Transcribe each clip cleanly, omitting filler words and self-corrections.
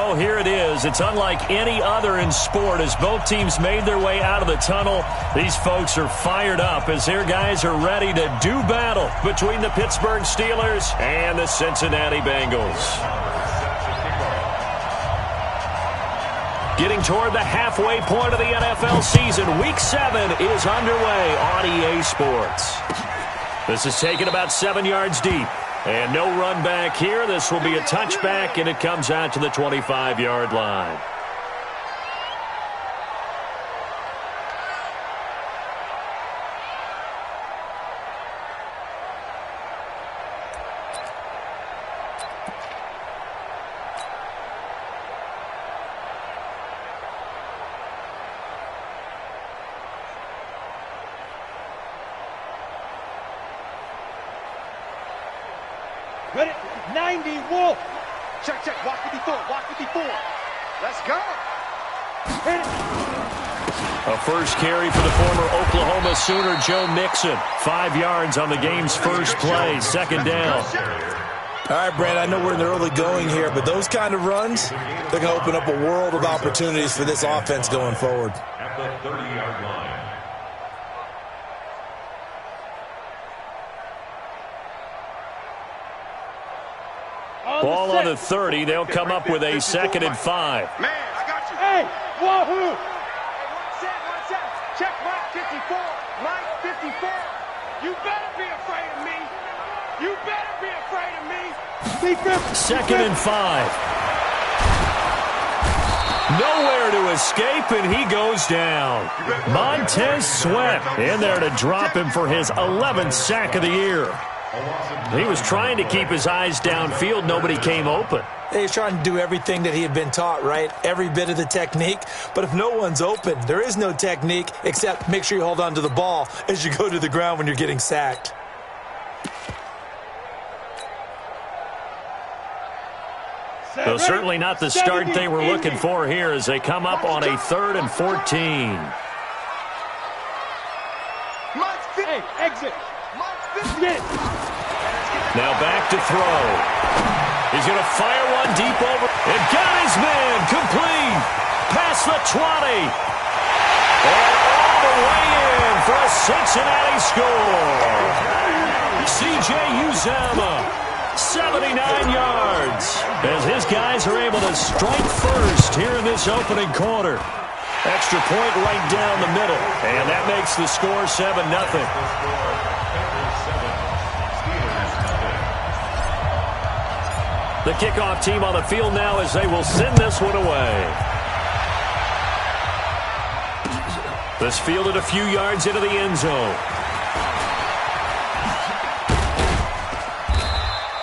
go. Here it is. It's unlike any other in sport as both teams made their way out of the tunnel. These folks are fired up as their guys are ready to do battle between the Pittsburgh Steelers and the Cincinnati Bengals. Getting toward the halfway point of the NFL season, Week 7 is underway on EA Sports. This is taken about 7 yards deep. And no run back here. This will be a touchback, and it comes out to the 25-yard line. Ready? 90, Wolf. Check, check. Walk with me forward. Walk with me forward. Let's go. Hit it. A first carry for the former Oklahoma Sooner, Joe Mixon. 5 yards on the game's first play. Second down. All right, Brad, I know we're in the early going here, but those kind of runs, they're going to open up a world of opportunities for this offense going forward. At the 30-yard line. Ball on the 30. They'll come up with a 2nd and 5. Man, I got you. Hey, wahoo. One set. Check Mike 54. Mike 54. You better be afraid of me. You better be afraid of me. 2nd and 5. Nowhere to escape, and he goes down. Montez Sweat in there to drop him for his 11th sack of the year. He was trying to keep his eyes downfield. Nobody came open. He's trying to do everything that he had been taught, right? Every bit of the technique. But if no one's open, there is no technique except make sure you hold on to the ball as you go to the ground when you're getting sacked. So certainly not the start they were looking for here as they come up on a 3rd and 14. Hey, exit. Now back to throw. He's going to fire one deep over. And got his man complete. Past the 20. And all the way in for a Cincinnati score. C.J. Uzomah. 79 yards as his guys are able to strike first here in this opening quarter. Extra point right down the middle, and that makes the score 7-0. The kickoff team on the field now as they will send this one away. This fielded a few yards into the end zone.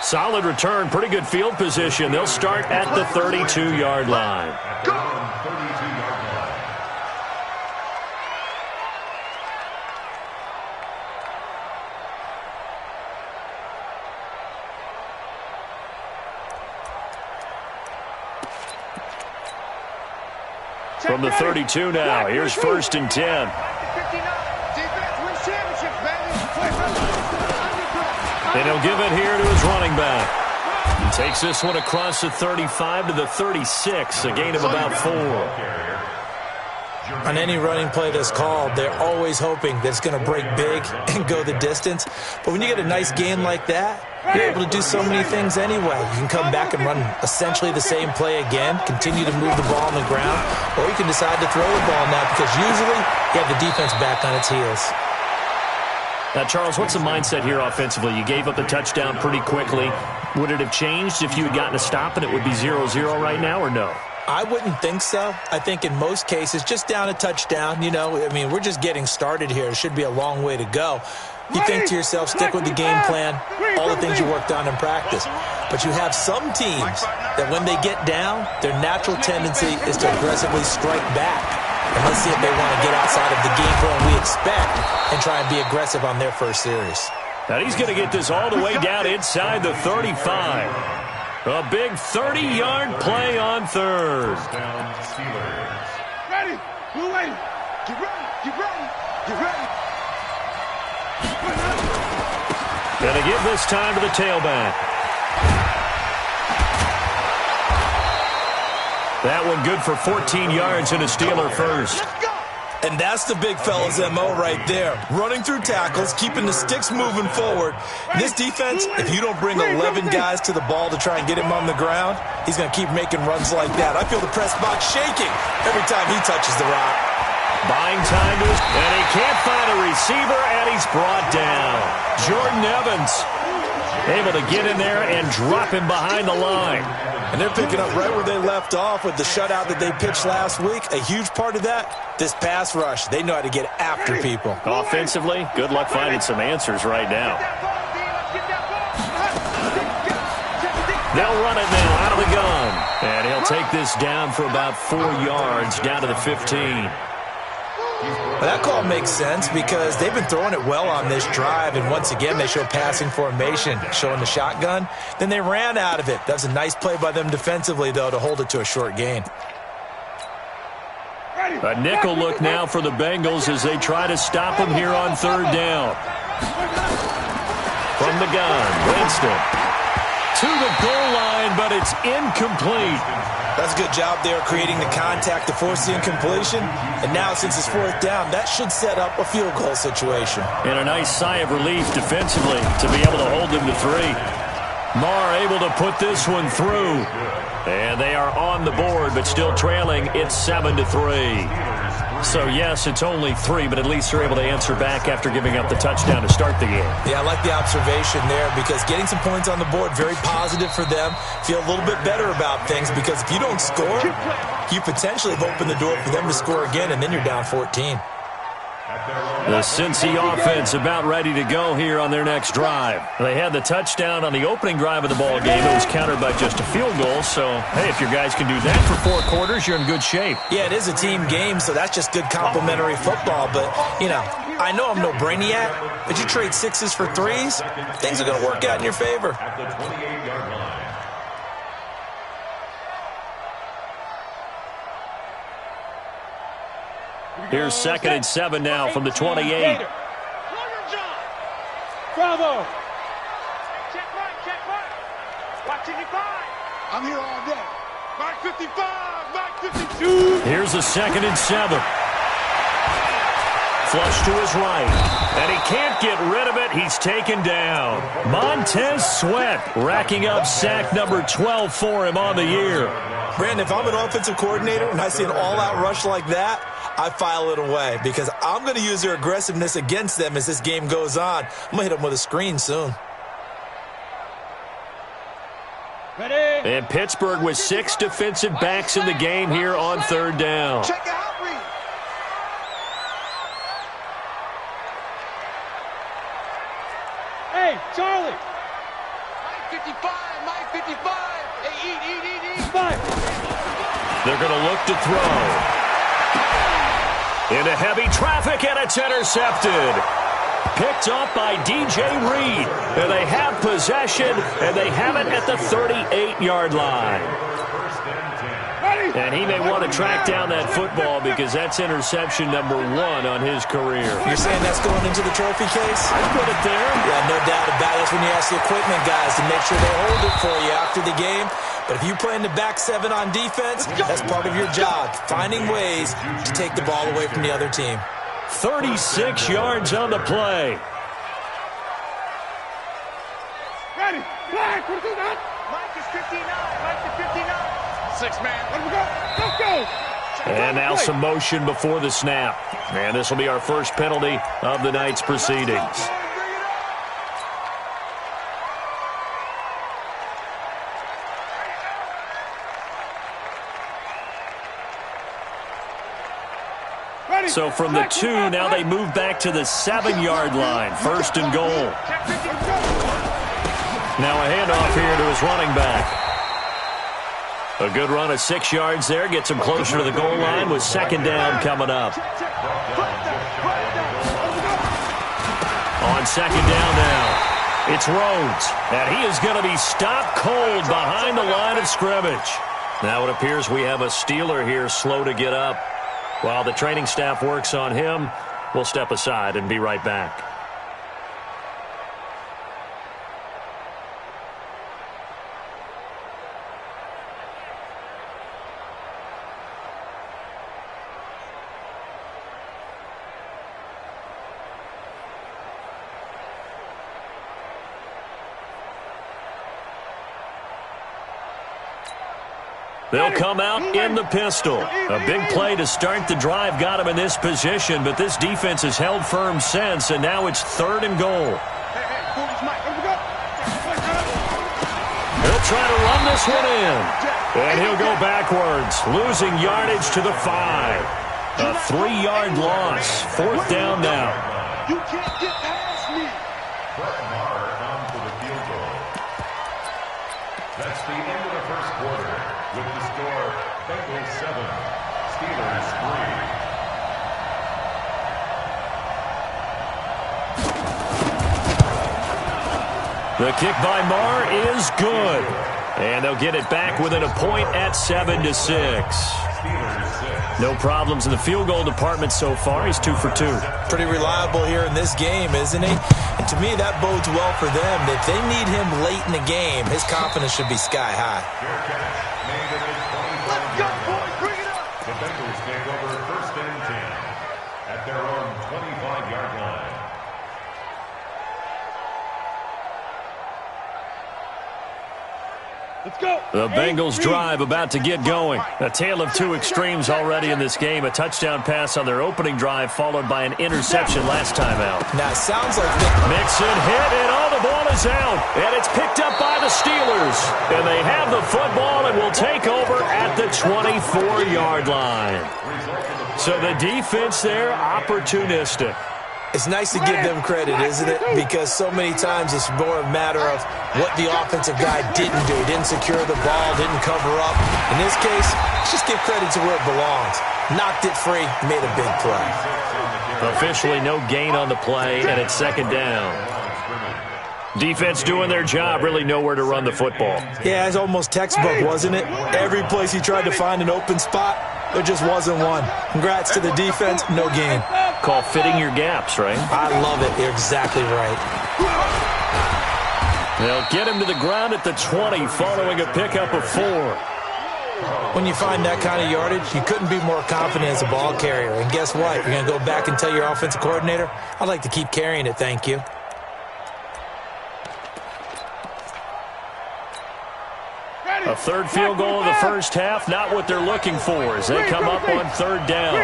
Solid return, pretty good field position. They'll start at the 32-yard line. From the 32 now, here's 1st and 10. And he'll give it here to his running back. He takes this one across the 35 to the 36, a gain of about 4. On any running play that's called, they're always hoping that it's going to break big and go the distance. But when you get a nice gain like that, you're able to do so many things anyway. You can come back and run essentially the same play again, continue to move the ball on the ground, or you can decide to throw the ball now because usually you have the defense back on its heels. Now, Charles, what's the mindset here offensively? You gave up the touchdown pretty quickly. Would it have changed if you had gotten a stop and it would be 0-0 right now, or no? I wouldn't think so. I think in most cases, just down a touchdown, you know, I mean, we're just getting started here. It should be a long way to go. You think to yourself, stick with the game plan, all the things you worked on in practice. But you have some teams that when they get down, their natural tendency is to aggressively strike back. And let's see if they want to get outside of the game plan we expect and try and be aggressive on their first series. Now he's going to get this all the way down inside the 35. A big 30-yard play on 3rd. Ready? We're ready. Get ready. Get ready. Get ready. Going to give this time to the tailback. That one good for 14 yards and a Steeler first. And that's the big fella's MO right there. Running through tackles, keeping the sticks moving forward. This defense, if you don't bring 11 guys to the ball to try and get him on the ground, he's going to keep making runs like that. I feel the press box shaking every time he touches the rock. Buying time to his, and he can't find a receiver, and he's brought down. Jordan Evans able to get in there and drop him behind the line. And they're picking up right where they left off with the shutout that they pitched last week. A huge part of that, this pass rush. They know how to get after people. Offensively, good luck finding some answers right now. They'll run it now out of the gun. And he'll take this down for about 4 yards, down to the 15. Well, that call makes sense because they've been throwing it well on this drive, and once again they show passing formation, showing the shotgun. Then they ran out of it. That was a nice play by them defensively, though, to hold it to a short gain. A nickel look now for the Bengals as they try to stop him here on third down. From the gun, Winston to the goal line, but it's incomplete. That's a good job there creating the contact to force the incompletion. And now, since it's fourth down, that should set up a field goal situation. And a nice sigh of relief defensively to be able to hold them to 3. Marr able to put this one through. And they are on the board, but still trailing. It's 7-3. So, yes, it's only 3, but at least they're able to answer back after giving up the touchdown to start the game. Yeah, I like the observation there because getting some points on the board, very positive for them. Feel a little bit better about things because if you don't score, you potentially have opened the door for them to score again, and then you're down 14. The Cincy offense about ready to go here on their next drive. They had the touchdown on the opening drive of the ball game. It was countered by just a field goal. So, hey, if your guys can do that for 4 quarters, you're in good shape. Yeah, it is a team game, so that's just good complimentary football. But, you know, I know I'm no brainiac, but you trade 6s for 3s, things are going to work out in your favor. At the 28-yard line. Here's 2nd and 7 now from the 28. Bravo. Check right. Watch 85. I'm here all day. Mark 55, Mark 52. Here's the 2nd and 7. Flush to his right. And he can't get rid of it. He's taken down. Montez Sweat racking up sack number 12 for him on the year. Brandon, if I'm an offensive coordinator and I see an all-out rush like that, I file it away because I'm going to use their aggressiveness against them as this game goes on. I'm going to hit them with a screen soon. Ready? And Pittsburgh with 6 defensive backs in the game here on third down. Check out, read. Hey, Charlie. Mike 55, Mike 55. Hey, eat. 5. They're going to look to throw. Into heavy traffic, and it's intercepted. Picked up by DJ Reed. And they have possession, and they have it at the 38-yard line. And he may want to track down that football because that's interception number 1 on his career. You're saying that's going into the trophy case? I put it there. Yeah, no doubt about it. That's when you ask the equipment guys to make sure they hold it for you after the game. But if you play in the back 7 on defense, that's part of your job, finding ways to take the ball away from the other team. 36 yards on the play. Ready. Flag. What is that? Mike is 59. Mike is 59. 6 man. Let him go. Let's go. And now some motion before the snap. And this will be our first penalty of the night's proceedings. So from the 2, now they move back to the 7-yard line. 1st and goal. Now a handoff here to his running back. A good run of 6 yards there. Gets him closer to the goal line with 2nd down coming up. On 2nd down now, it's Rhodes. And he is going to be stopped cold behind the line of scrimmage. Now it appears we have a Steeler here slow to get up. While the training staff works on him, we'll step aside and be right back. They'll come out in the pistol. A big play to start the drive got him in this position, but this defense has held firm since, and now it's 3rd and goal. He'll try to run this one in, and he'll go backwards, losing yardage to the 5. A 3-yard loss. 4th down now. You can't get past me. That's the end of the first quarter with the score Bengals 7, Steelers 3. The kick by Marr is good. And they'll get it back within a point at 7-6. No problems in the field goal department so far. He's 2 for 2. Pretty reliable here in this game, isn't he? And to me, that bodes well for them. If they need him late in the game, his confidence should be sky high. Let's go, boys. Bring it up. The Bengals take over 1st and 10 at their own 25-yard line. Let's go. The Bengals drive about to get going. A tale of 2 extremes already in this game. A touchdown pass on their opening drive, followed by an interception last time out. Now, it sounds like Mixon hit, and the ball is out. And it's picked up by the Steelers. And they have the football and will take over at the 24-yard line. So the defense there, opportunistic. it's nice to give them credit, isn't it? Because so many times it's more a matter of what the offensive guy didn't do. Didn't secure the ball, didn't cover up. In this case, let's just give credit to where it belongs. Knocked it free, made a big play. Officially no gain on the play, and it's 2nd down. Defense doing their job, really nowhere to run the football. Yeah, it's almost textbook, wasn't it? Every place he tried to find an open spot, there just wasn't one. Congrats to the defense, no gain. Call fitting your gaps, right? I love it. You're exactly right. They'll get him to the ground at the 20 following a pickup of 4. When you find that kind of yardage, you couldn't be more confident as a ball carrier. And guess what? You're going to go back and tell your offensive coordinator, I'd like to keep carrying it, thank you. A third field goal of the first half, not what they're looking for as they come up on 3rd down.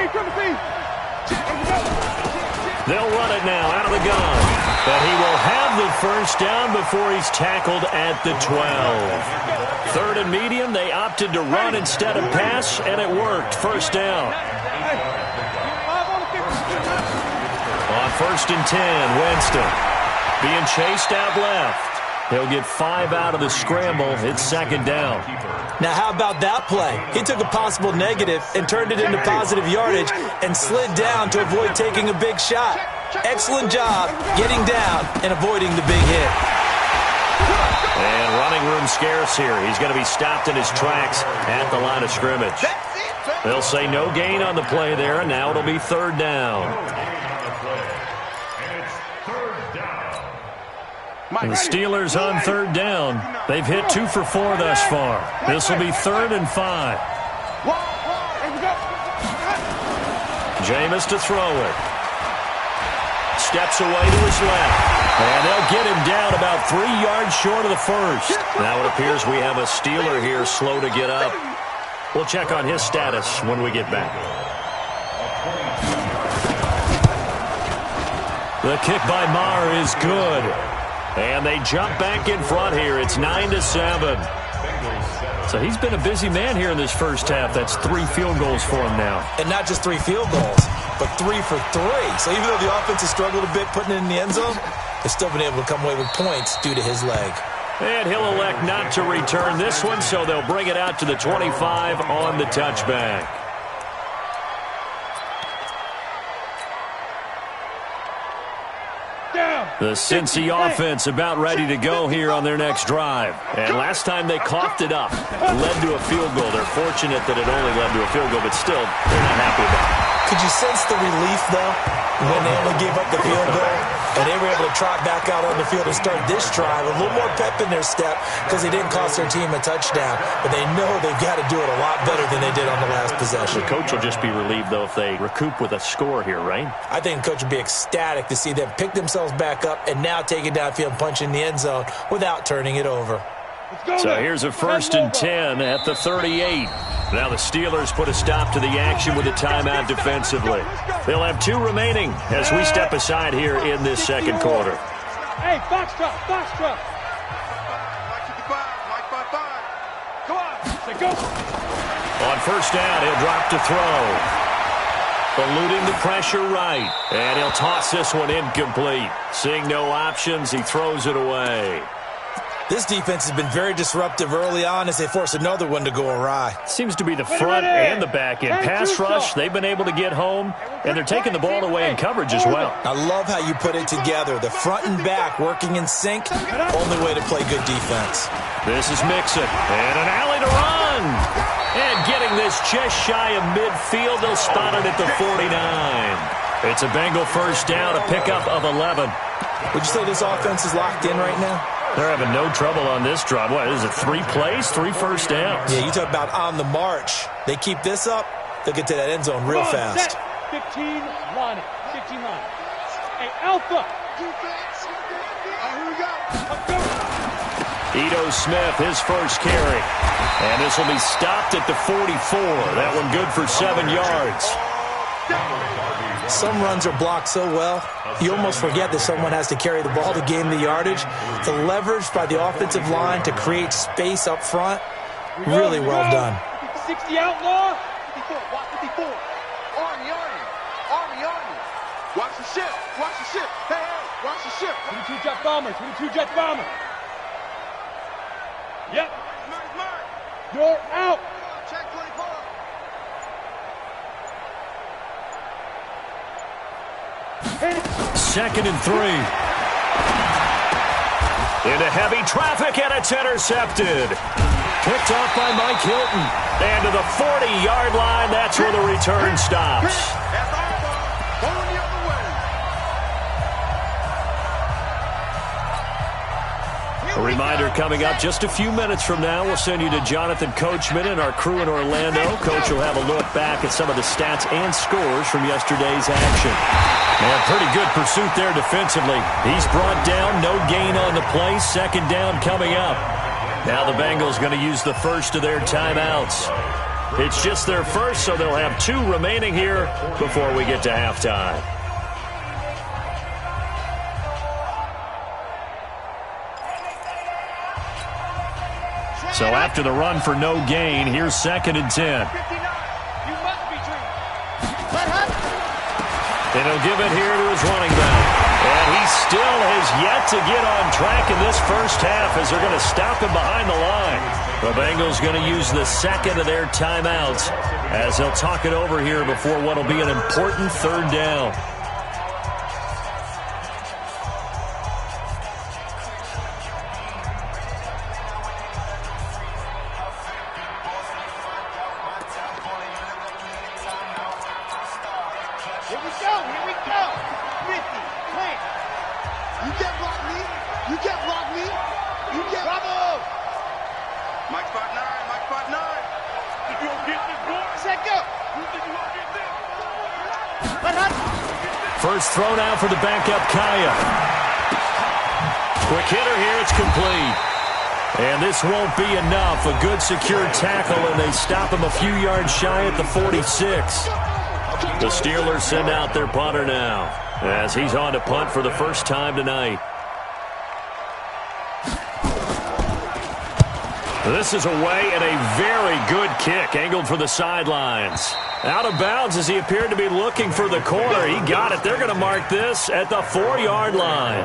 They'll run it now out of the gun. But he will have the first down before he's tackled at the 12. 3rd and medium, they opted to run instead of pass, and it worked. First down. On 1st and 10, Winston being chased out left. He'll get 5 out of the scramble. It's 2nd down. Now, how about that play? He took a possible negative and turned it into positive yardage and slid down to avoid taking a big shot. Excellent job getting down and avoiding the big hit. And running room scarce here. He's going to be stopped in his tracks at the line of scrimmage. They'll say no gain on the play there, and now it'll be 3rd down. And the Steelers on 3rd down. They've hit 2 for 4 thus far. This will be 3rd and 5. Jameis to throw it. Steps away to his left. And they'll get him down about 3 yards short of the first. Now it appears we have a Steeler here slow to get up. We'll check on his status when we get back. The kick by Marr is good. And they jump back in front here. It's 9-7. So he's been a busy man here in this first half. That's 3 field goals for him now. And not just 3 field goals, but 3 for 3. So even though the offense has struggled a bit putting it in the end zone, they've still been able to come away with points due to his leg. And he'll elect not to return this one, so they'll bring it out to the 25 on the touchback. The Cincy offense about ready to go here on their next drive. And last time they coughed it up, led to a field goal. They're fortunate that it only led to a field goal, but still, they're not happy about it. Could you sense the relief, though, when they only gave up the field goal? And they were able to trot back out on the field and start this drive. A little more pep in their step because they didn't cost their team a touchdown. But they know they've got to do it a lot better than they did on the last possession. The coach will just be relieved, though, if they recoup with a score here, right? I think the coach would be ecstatic to see them pick themselves back up and now take it downfield and punch in the end zone without turning it over. So here's a 1st and 10 at the 38. Now the Steelers put a stop to the action with a timeout defensively. They'll have 2 remaining as we step aside here in this second quarter. Hey, box truck, box truck. Come on, let's go. On 1st down, he'll drop to throw. Eluding the pressure right. And he'll toss this one incomplete. Seeing no options, he throws it away. This defense has been very disruptive early on as they force another one to go awry. Seems to be the front and the back end. Pass rush, they've been able to get home, and they're taking the ball away in coverage as well. I love how you put it together. The front and back working in sync, only way to play good defense. This is Mixon, and an alley to run. And getting this just shy of midfield, they'll spot it at the 49. It's a Bengal 1st down, a pickup of 11. Would you say this offense is locked in right now? They're having no trouble on this drive. What is it, 3 plays, 3 first downs? Yeah, you talk about on the march. They keep this up, they'll get to that end zone real fast. 15 line it. 15 line. Hey, Alpha. Defense. Here we go. Let's go. Ito Smith, his first carry. And this will be stopped at the 44. That one good for 7 yards. Some runs are blocked so well, you almost forget that someone has to carry the ball to gain the yardage. The leverage by the offensive line to create space up front, really well done. 60 outlaw. 54, watch 54. Army. Watch the ship. Hey, watch the ship. 22 jet bomber. 22 jet bomber. Yep. Mark. You're out. Check 24. 2nd and 3. Into heavy traffic, and it's intercepted. Picked off by Mike Hilton. And to the 40-yard line, that's where the return stops. Going the other way. A reminder coming up just a few minutes from now, we'll send you to Jonathan Coachman and our crew in Orlando. Coach will have a look back at some of the stats and scores from yesterday's action. And pretty good pursuit there defensively. He's brought down, no gain on the play, 2nd down coming up. Now the Bengals going to use the first of their timeouts. It's just their first, so they'll have 2 remaining here before we get to halftime. So after the run for no gain, here's 2nd and 10. You must be dreaming. And he'll give it here to his running back. And he still has yet to get on track in this first half as they're going to stop him behind the line. The Bengals going to use the 2nd of their timeouts as they'll talk it over here before what will be an important 3rd down. Here we go. 50, plant. You can't block me. You can't block me. You can't. Bravo. Mike spot 9. You gonna get this boy? Set go. You think you gonna get this? First throw now for the backup Kaya. Quick hitter here, it's complete. And this won't be enough. A good secure tackle, and they stop him a few yards shy at the 46. The Steelers send out their punter now as he's on to punt for the first time tonight. This is away and a very good kick angled for the sidelines. Out of bounds as he appeared to be looking for the corner. He got it. They're going to mark this at the 4-yard line.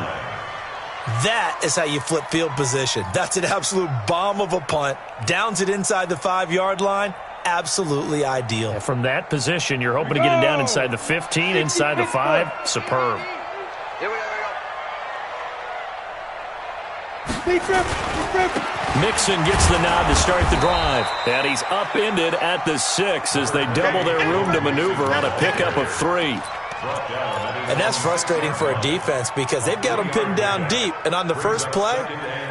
That is how you flip field position. That's an absolute bomb of a punt. Downs it inside the 5-yard line. Absolutely ideal. And from that position, you're hoping to get it down inside the 15, inside the 5. Superb. Here we Defense. Mixon gets the nod to start the drive. And he's upended at the 6 as they double their room to maneuver on a pickup of 3. And that's frustrating for a defense because they've got them pinned down deep. And on the first play,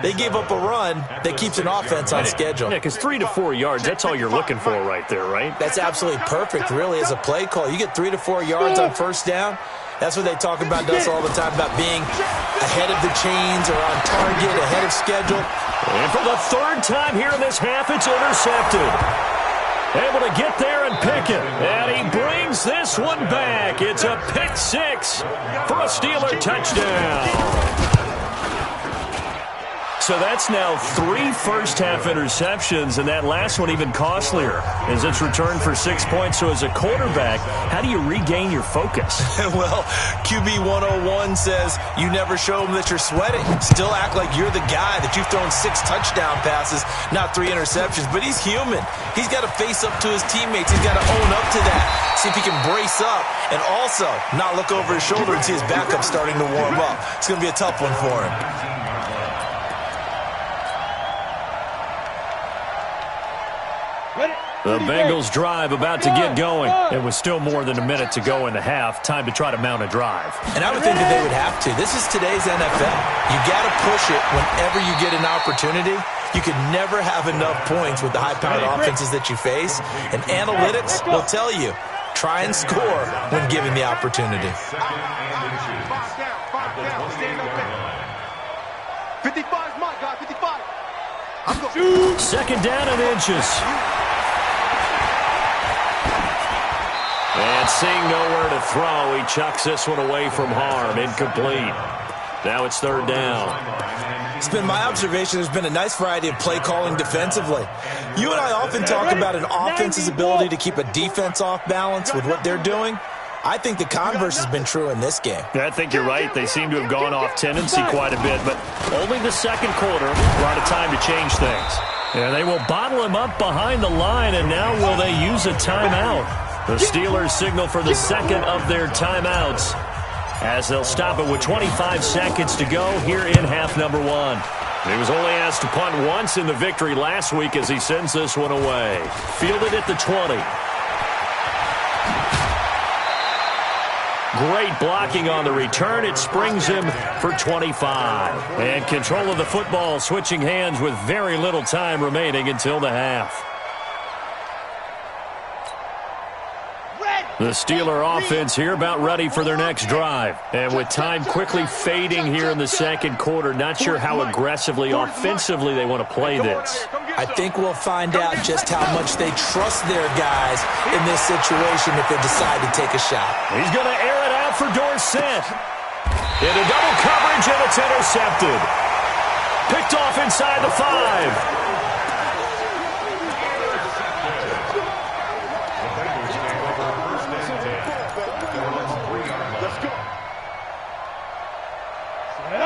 they gave up a run that keeps an offense on schedule. Yeah, because 3 to 4 yards, that's all you're looking for right there, right? That's absolutely perfect, really, as a play call. You get 3 to 4 yards on first down. That's what they talk about us all the time, about being ahead of the chains or on target, ahead of schedule. And for the third time here in this half, it's intercepted. Able to get there and pick it. And he brings this one back. It's a pick six for a Steeler touchdown. So that's now 3 first-half interceptions, and that last one even costlier as it's returned for 6 points. So as a quarterback, how do you regain your focus? Well, QB 101 says you never show them that you're sweating. Still act like you're the guy, that you've thrown 6 touchdown passes, not 3 interceptions. But he's human. He's got to face up to his teammates. He's got to own up to that. See if he can brace up and also not look over his shoulder and see his backup starting to warm up. It's going to be a tough one for him. The Bengals drive about to get going. It was still more than a minute to go in the half. Time to try to mount a drive. And I would think that they would have to. This is today's NFL. You got to push it whenever you get an opportunity. You can never have enough points with the high-powered offenses that you face. And analytics will tell you, try and score when given the opportunity. 55 is my guy, 55. I'm going. Second down and inches. And seeing nowhere to throw, he chucks this one away from harm. Incomplete. Now it's third down. It's been my observation there's been a nice variety of play calling defensively. You and I often talk about an offense's ability to keep a defense off balance with what they're doing. I think the converse has been true in this game. I think you're right. They seem to have gone off tendency quite a bit, but only the second quarter brought a time to change things. And they will bottle him up behind the line, and now will they use a timeout? The Steelers signal for the second of their timeouts as they'll stop it with 25 seconds to go here in half number 1. He was only asked to punt once in the victory last week as he sends this one away. Fielded at the 20. Great blocking on the return. It springs him for 25. And control of the football switching hands with very little time remaining until the half. The Steeler offense here about ready for their next drive. And with time quickly fading here in the second quarter, not sure how aggressively, offensively they want to play this. I think we'll find out just how much they trust their guys in this situation if they decide to take a shot. He's going to air it out for Dorsett. Into double coverage, and it's intercepted. Picked off inside the 5.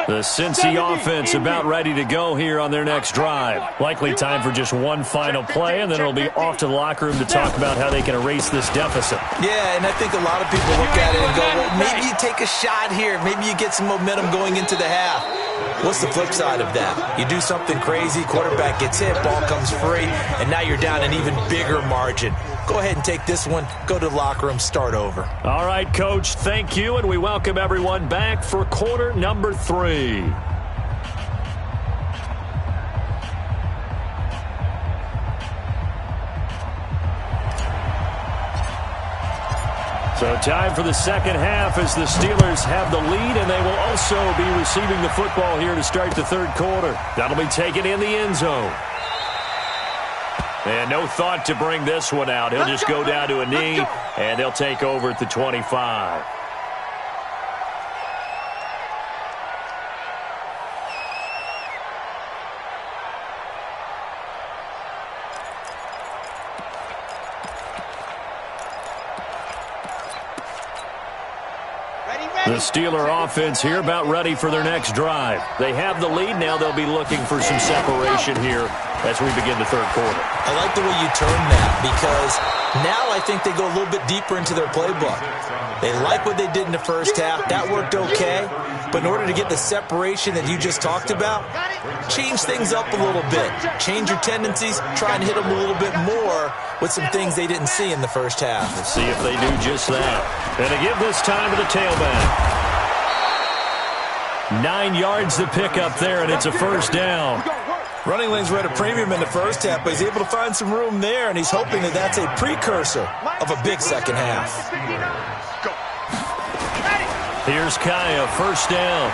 The Cincy offense about ready to go here on their next drive. Likely time for just one final play, and then it'll be off to the locker room to talk about how they can erase this deficit. Yeah, and I think a lot of people look at it and go, well, maybe you take a shot here. Maybe you get some momentum going into the half. What's the flip side of that? You do something crazy, quarterback gets hit, ball comes free, and now you're down an even bigger margin. Go ahead and take this one, go to the locker room, start over. All right, Coach, thank you, and we welcome everyone back for quarter number 3. So time for the second half as the Steelers have the lead, and they will also be receiving the football here to start the third quarter. That'll be taken in the end zone. And no thought to bring this one out. He'll just go down to a knee, and they'll take over at the 25. The Steeler offense here about ready for their next drive. They have the lead now. They'll be looking for some separation here as we begin the third quarter. I like the way you term that, because now I think they go a little bit deeper into their playbook. They like what they did in the first half. That worked okay. But in order to get the separation that you just talked about, change things up a little bit. Change your tendencies. Try and hit them a little bit more with some things they didn't see in the first half. Let's see if they do just that. And they give this time to the tailback. 9 yards to pick up there, and it's a first down. Running lanes were at a premium in the first half, but he's able to find some room there, and he's hoping that that's a precursor of a big second half. Here's Kaya, first down.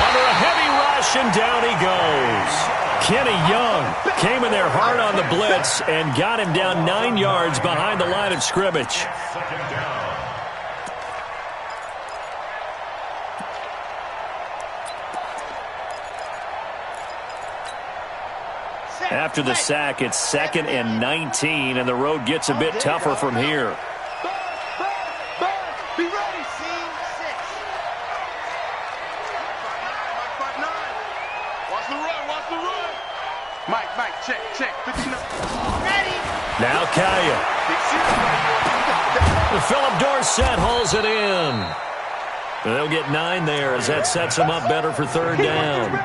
Under a heavy rush, and down he goes. Kenny Young came in there hard on the blitz and got him down 9 yards behind the line of scrimmage. After the sack, it's 2nd and 19, and the road gets a bit tougher from here. Be ready, scene 6. Watch the run. Mike, check. 59. Ready. Now Kaya. Philip Dorsett hauls it in. They'll get 9 there as that sets them up better for third down.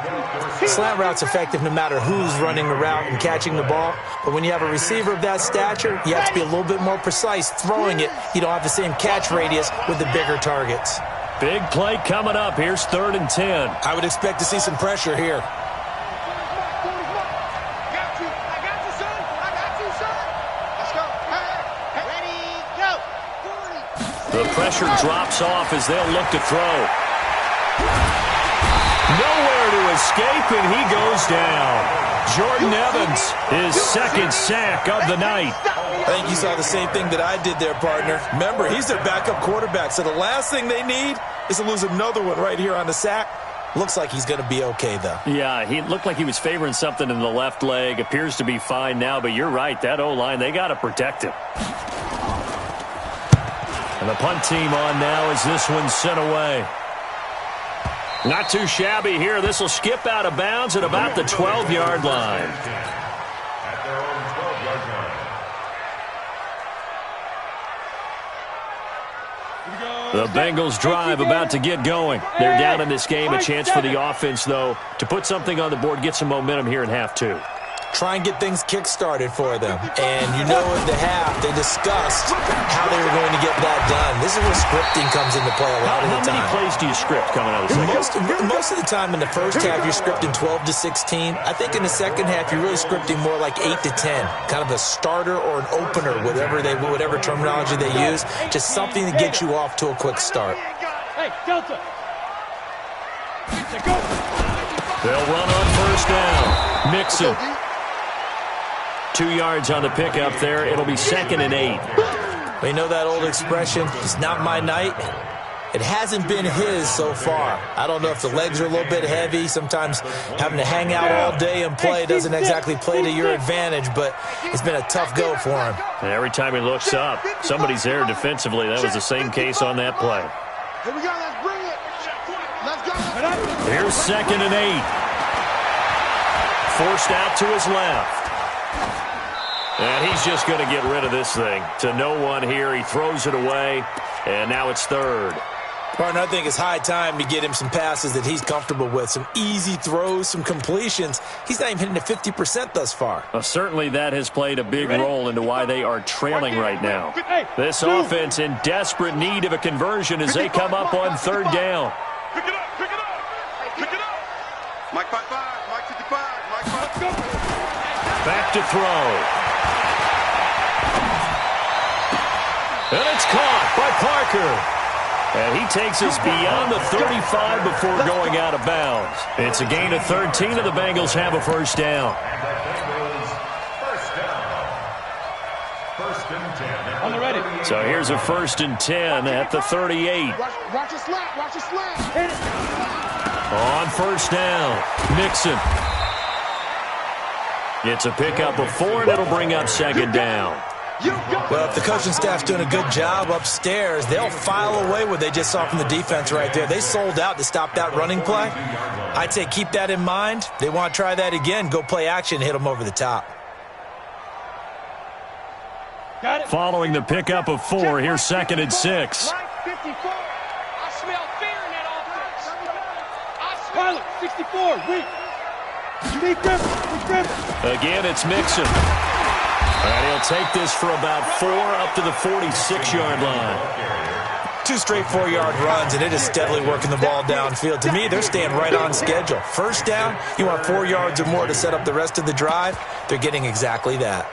Slant route's effective no matter who's running the route and catching the ball. But when you have a receiver of that stature, you have to be a little bit more precise throwing it. You don't have the same catch radius with the bigger targets. Big play coming up. Here's 3rd and 10. I would expect to see some pressure here. The pressure drops off as they'll look to throw. Nowhere to escape, and he goes down. Jordan Evans, his 2nd sack of the night. I think you saw the same thing that I did there, partner. Remember, he's their backup quarterback, so the last thing they need is to lose another one right here on the sack. Looks like he's going to be okay, though. Yeah, he looked like he was favoring something in the left leg. Appears to be fine now, but you're right. That O-line, they got to protect him. And the punt team on now as this one's sent away. Not too shabby here. This will skip out of bounds at about the 12-yard line. At their own 12-yard line. The Bengals drive about to get going. They're down in this game. A chance for the offense, though, to put something on the board, get some momentum here in half 2. Try and get things kick-started for them. And you know in the half, they discussed how they were going to get that done. This is where scripting comes into play a lot of the time. How many plays do you script coming out of the second half? Most of the time in the first half, you're scripting 12 to 16. I think in the second half, you're really scripting more like 8 to 10. Kind of a starter or an opener, whatever terminology they use. Just something to get you off to a quick start. Hey, Delta. They'll run on first down. Mixon. 2 yards on the pickup there. It'll be 2nd and 8. Well, you know that old expression, it's not my night. It hasn't been his so far. I don't know if the legs are a little bit heavy. Sometimes having to hang out all day and play doesn't exactly play to your advantage, but it's been a tough go for him. And every time he looks up, somebody's there defensively. That was the same case on that play. Here we go, let's bring it. Let's go. Here's 2nd and 8. Forced out to his left. And he's just going to get rid of this thing. To no one here. He throws it away, and now it's 3rd. Partner, I think it's high time to get him some passes that he's comfortable with. Some easy throws, some completions. He's not even hitting to 50% thus far. Well, certainly that has played a big role into why they are trailing right now. This offense in desperate need of a conversion as they come up on 3rd down. Pick it up. Mike 55, Mike 55, Mike 55. Back to throw. And it's caught by Parker. And he takes us beyond the 35 before going out of bounds. It's a gain of 13, and the Bengals have a first down. First and 10. On the ready. So here's a 1st and 10 at the 38. Watch a slant. Hit it. On first down, Mixon. It's a pickup of 4, and it'll bring up 2nd down. Well, if the coaching staff's doing a good job upstairs, they'll file away what they just saw from the defense right there. They sold out to stop that running play. I'd say keep that in mind. They want to try that again. Go play action, hit them over the top. Following the pickup of 4, here's 2nd and 6. Line 54. I smell fear in that offense. Pilot, 64, weak. Again, it's Mixon. And he'll take this for about 4 up to the 46-yard line. 2 straight 4-yard runs, and it is steadily working the ball downfield. To me, they're staying right on schedule. First down, you want 4 yards or more to set up the rest of the drive. They're getting exactly that.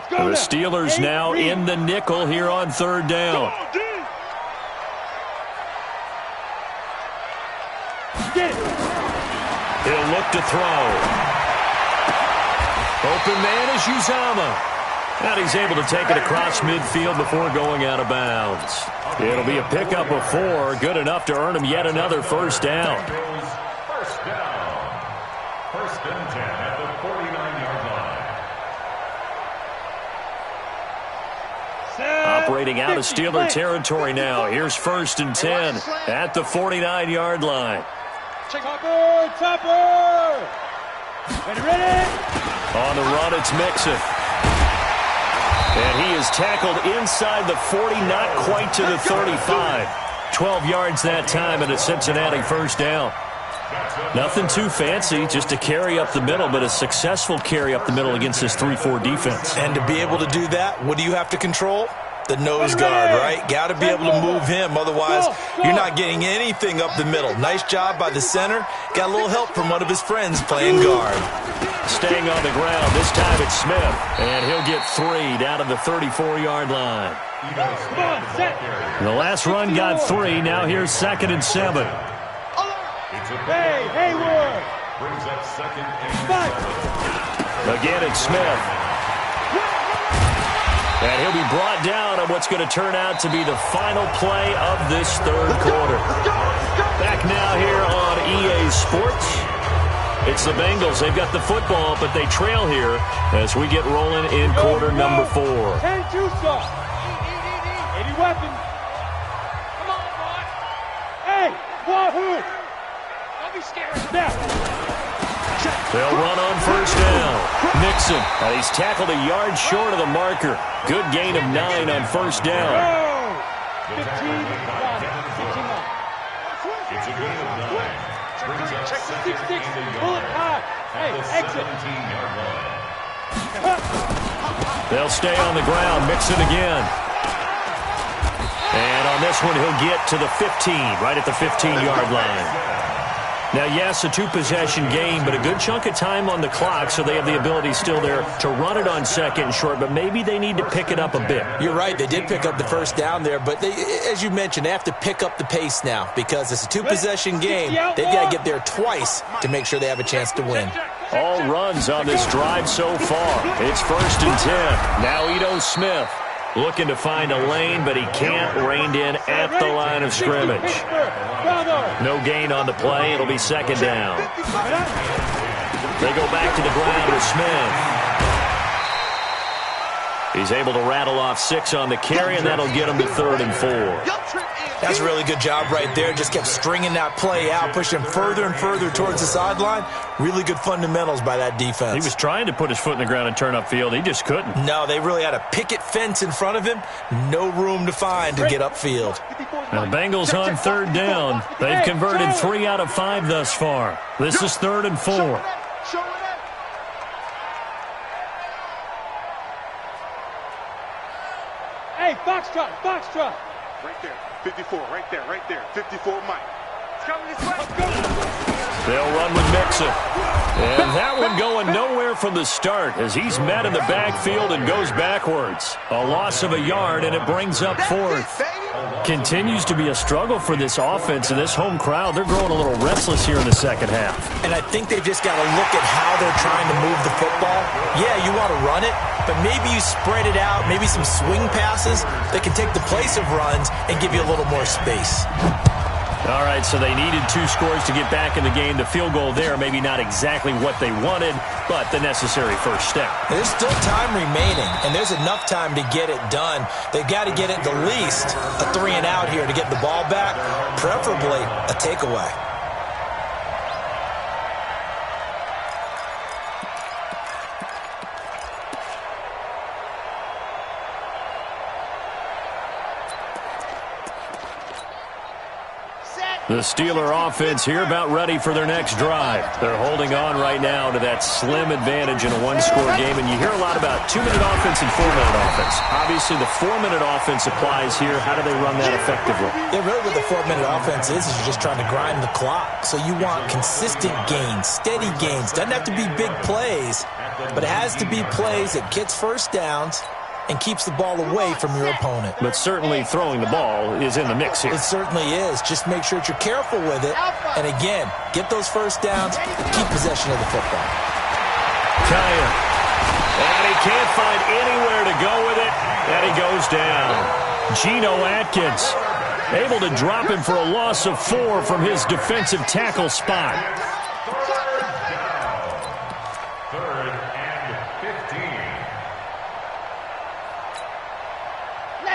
The Steelers now in the nickel here on 3rd down. He'll look to throw. Open man is Uzama. And he's able to take it across midfield before going out of bounds. It'll be a pickup of 4, good enough to earn him yet another 1st down. First down. 1st and 10 at the 49-yard line. Operating out of Steeler territory now. Here's 1st and 10 at the 49-yard line. Topper! Ready? On the run, it's Mixon. And he is tackled inside the 40, not quite to the 35. 12 yards that time and a Cincinnati 1st down. Nothing too fancy, just a carry up the middle, but a successful carry up the middle against this 3-4 defense. And to be able to do that, what do you have to control? The nose guard, right? Got to be able to move him. Otherwise, you're not getting anything up the middle. Nice job by the center. Got a little help from one of his friends playing guard. Staying on the ground. This time it's Smith. And he'll get 3 down to the 34-yard line. The last run got 3. Now here's 2nd and 7. Hey, Hayward! Brings up 2nd and 7. Again, it's Smith. And he'll be brought down on what's going to turn out to be the final play of this 3rd quarter. Back now here on EA Sports. It's the Bengals. They've got the football, but they trail here as we get rolling in quarter number 4. 10-2 stop. Any weapon. Come on, boy. Hey, Wahoo! Don't be scared. Now. They'll run on 1st down. Mixon, and he's tackled a yard short of the marker. Good gain of 9 on 1st down. 15. It's a gain of 9. Brings up 2nd and Bullet high. Hey, exit. 17-yard line. They'll stay on the ground. Mixon again. And on this one, he'll get to the 15, right at the 15-yard line. Now, yes, a 2-possession game, but a good chunk of time on the clock, so they have the ability still there to run it on 2nd and short, but maybe they need to pick it up a bit. You're right. They did pick up the 1st down there, but they, as you mentioned, they have to pick up the pace now because it's a 2-possession game. They've got to get there twice to make sure they have a chance to win. All runs on this drive so far. It's 1st and 10. Now Ito Smith looking to find a lane, but he can't. Reined in at the line of scrimmage. No gain on the play. It'll be 2nd down. They go back to the ground with Smith. He's able to rattle off 6 on the carry, and that'll get him to 3rd and 4. That's a really good job right there. Just kept stringing that play out, pushing him further and further towards the sideline. Really good fundamentals by that defense. He was trying to put his foot in the ground and turn upfield. He just couldn't. No, they really had a picket fence in front of him. No room to find to get upfield. Now the Bengals on 3rd down. They've converted 3 out of 5 thus far. This is 3rd and 4. Hey, Foxtrot. Right there, 54, right there. 54, Mike. It's coming this way. They'll run with Mixon. And that one going nowhere from the start as he's met in the backfield and goes backwards. A loss of a yard, and it brings up 4th. Continues to be a struggle for this offense and this home crowd. They're growing a little restless here in the 2nd half. And I think they've just got to look at how they're trying to move the football. Yeah, you want to run it, but maybe you spread it out, maybe some swing passes that can take the place of runs and give you a little more space. All right, so they needed 2 scores to get back in the game. The field goal there, maybe not exactly what they wanted, but the necessary first step. There's still time remaining, and there's enough time to get it done. They've got to get it the least a 3-and-out here to get the ball back, preferably a takeaway. The Steeler offense here about ready for their next drive. They're holding on right now to that slim advantage in a 1-score game, and you hear a lot about 2-minute offense and 4-minute offense. Obviously, the 4-minute offense applies here. How do they run that effectively? Yeah, really what the 4-minute offense is you're just trying to grind the clock. So you want consistent gains, steady gains. Doesn't have to be big plays, but it has to be plays that gets first downs and keeps the ball away from your opponent. But certainly throwing the ball is in the mix here. It certainly is. Just make sure that you're careful with it. And again, get those first downs, keep possession of the football. Kaya. And he can't find anywhere to go with it. And he goes down. Geno Atkins able to drop him for a loss of 4 from his defensive tackle spot.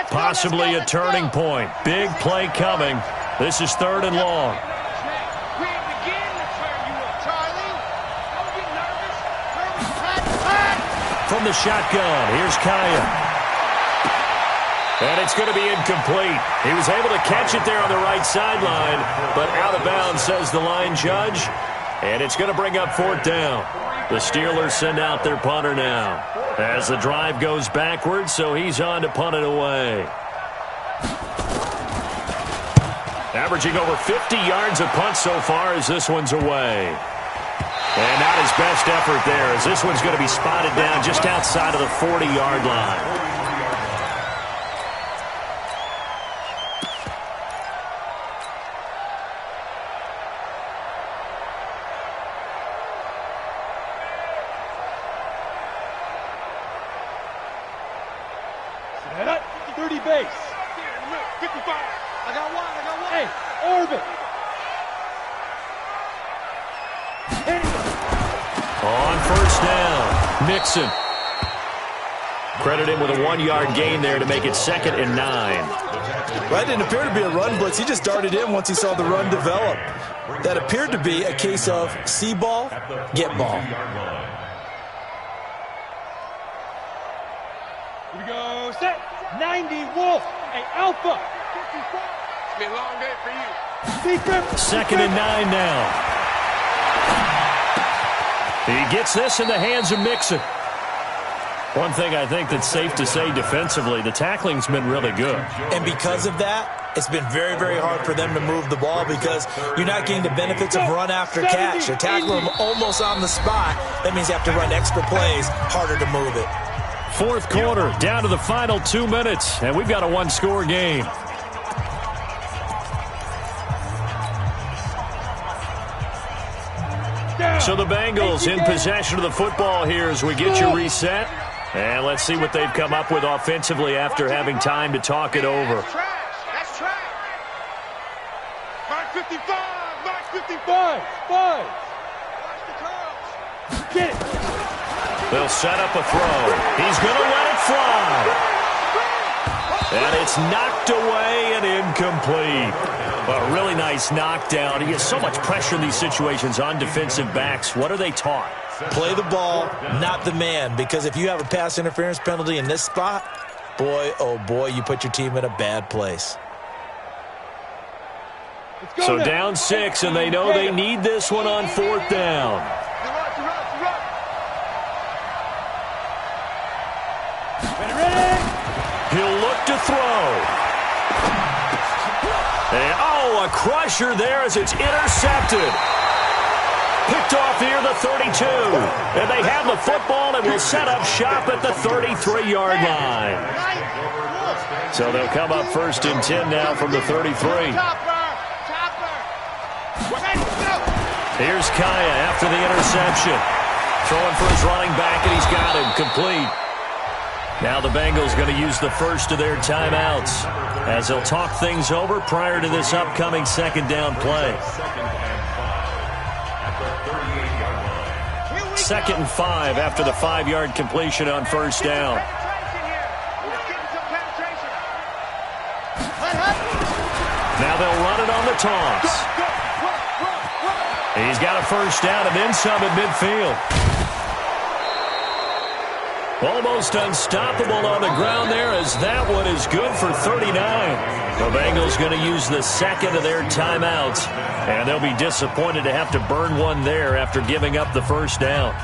Possibly a turning point. Big play coming. This is 3rd and long. From the shotgun, here's Kaya. And it's going to be incomplete. He was able to catch it there on the right sideline, but out of bounds, says the line judge. And it's going to bring up 4th down. The Steelers send out their punter now as the drive goes backwards, so he's on to punt it away. Averaging over 50 yards a punt so far as this one's away. And not his best effort there as this one's going to be spotted down just outside of the 40-yard line. Credit him with a 1-yard gain there to make it 2nd and 9. That didn't appear to be a run blitz. He just darted in once he saw the run develop. That appeared to be a case of see ball, get ball. Here we go. Set. 90 Wolf. Hey, Alpha. It's been a long day for you. 2nd and 9 now. He gets this in the hands of Mixon. One thing I think that's safe to say defensively, the tackling's been really good. And because of that, it's been very, very hard for them to move the ball because you're not getting the benefits of run after catch. They're tackling them almost on the spot. That means you have to run extra plays, harder to move it. 4th quarter, down to the final 2 minutes, and we've got a 1-score game. So the Bengals in possession of the football here as we get you reset. And let's see what they've come up with offensively after having time to talk it over. That's trash. Mark 55. Mark 55. Watch the curls. Get it. They'll set up a throw. He's going to let it fly. And it's knocked away and incomplete. A really nice knockdown. He has so much pressure in these situations on defensive backs. What are they taught? Play the ball, not the man. Because if you have a pass interference penalty in this spot, boy, oh boy, you put your team in a bad place. So down 6, and they know they need this one on 4th down. He'll look to throw. And, a crusher there as it's intercepted. Picked off here, the 32. And they have the football and will set up shop at the 33-yard line. So they'll come up 1st and 10 now from the 33. Here's Kaya after the interception. Throwing for his running back, and he's got him complete. Now the Bengals going to use the first of their timeouts as they'll talk things over prior to this upcoming second down play. Second and 5 after the 5-yard completion on first down. Now they'll run it on the toss. He's got a first down and then some at midfield. Almost unstoppable on the ground there as that one is good for 39. The Bengals going to use the second of their timeouts, and they'll be disappointed to have to burn one there after giving up the first down.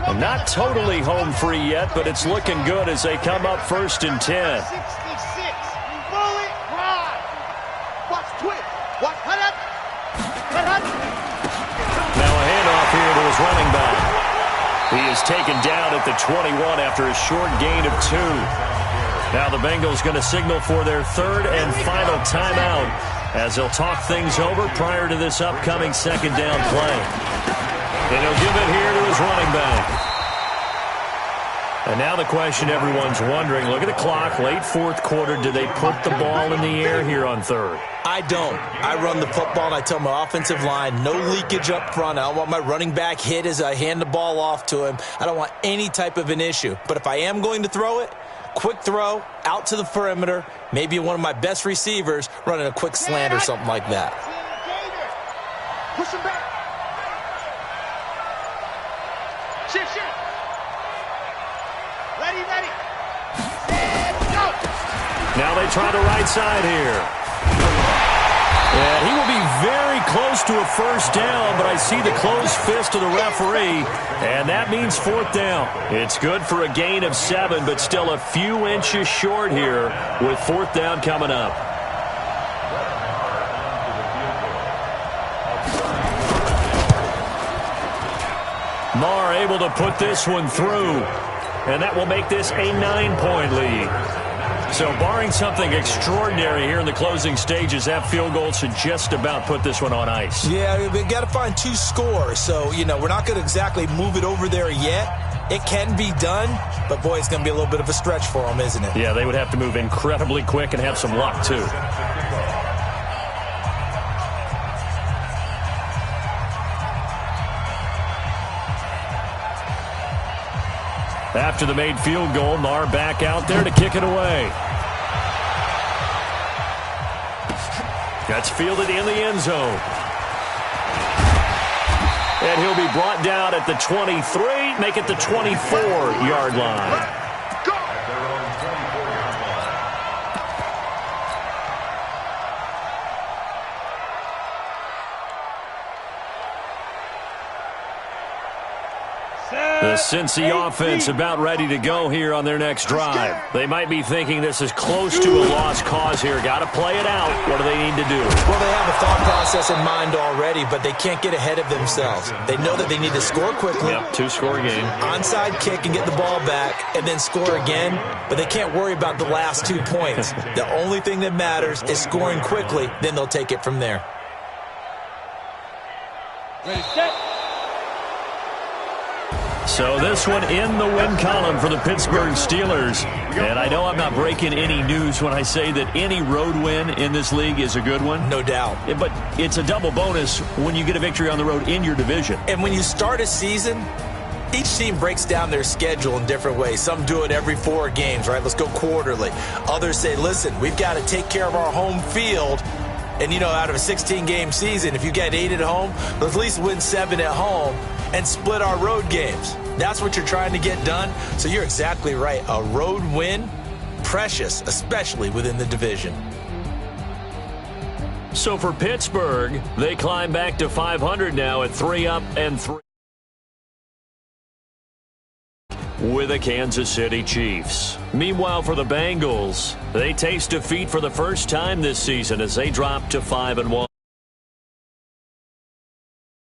And not totally home free yet, but it's looking good as they come up first and 10. Now a handoff here to his running back. He is taken down at the 21 after a short gain of 2. Now the Bengals going to signal for their third and final timeout as they'll talk things over prior to this upcoming second down play. And he'll give it here to his running back. And now the question everyone's wondering, look at the clock, late fourth quarter, do they put the ball in the air here on third? I don't. I run the football, and I tell my offensive line, no leakage up front. I don't want my running back hit as I hand the ball off to him. I don't want any type of an issue. But if I am going to throw it, quick throw, out to the perimeter, maybe one of my best receivers running a quick slant or something like that. Push him back. Shift. Ready. Go. Now they try the right side here. And he will be very close to a first down, but I see the closed fist of the referee, and that means fourth down. It's good for a gain of 7, but still a few inches short here with fourth down coming up. Marr able to put this one through, and that will make this a 9-point lead. So barring something extraordinary here in the closing stages, that field goal should just about put this one on ice. Yeah, we got to find 2 scores. So, we're not going to exactly move it over there yet. It can be done, but, boy, it's going to be a little bit of a stretch for them, isn't it? Yeah, they would have to move incredibly quick and have some luck, too. After the made field goal, Marr back out there to kick it away. That's fielded in the end zone. And he'll be brought down at the 23, make it the 24-yard line. The Cincy offense about ready to go here on their next drive. They might be thinking this is close to a lost cause here. Got to play it out. What do they need to do? Well, they have a thought process in mind already, but they can't get ahead of themselves. They know that they need to score quickly. Yep, 2-score game. Onside kick and get the ball back and then score again, but they can't worry about the last 2 points. The only thing that matters is scoring quickly, then they'll take it from there. Ready, set. So this one in the win column for the Pittsburgh Steelers. And I know I'm not breaking any news when I say that any road win in this league is a good one. No doubt. But it's a double bonus when you get a victory on the road in your division. And when you start a season, each team breaks down their schedule in different ways. Some do it every 4 games, right? Let's go quarterly. Others say, listen, we've got to take care of our home field. And, out of a 16-game season, if you get 8 at home, let's at least win 7 at home and split our road games. That's what you're trying to get done. So you're exactly right. A road win, precious, especially within the division. So for Pittsburgh, they climb back to 500 now at 3-3 with the Kansas City Chiefs. Meanwhile, for the Bengals, they taste defeat for the first time this season as they drop to 5-1.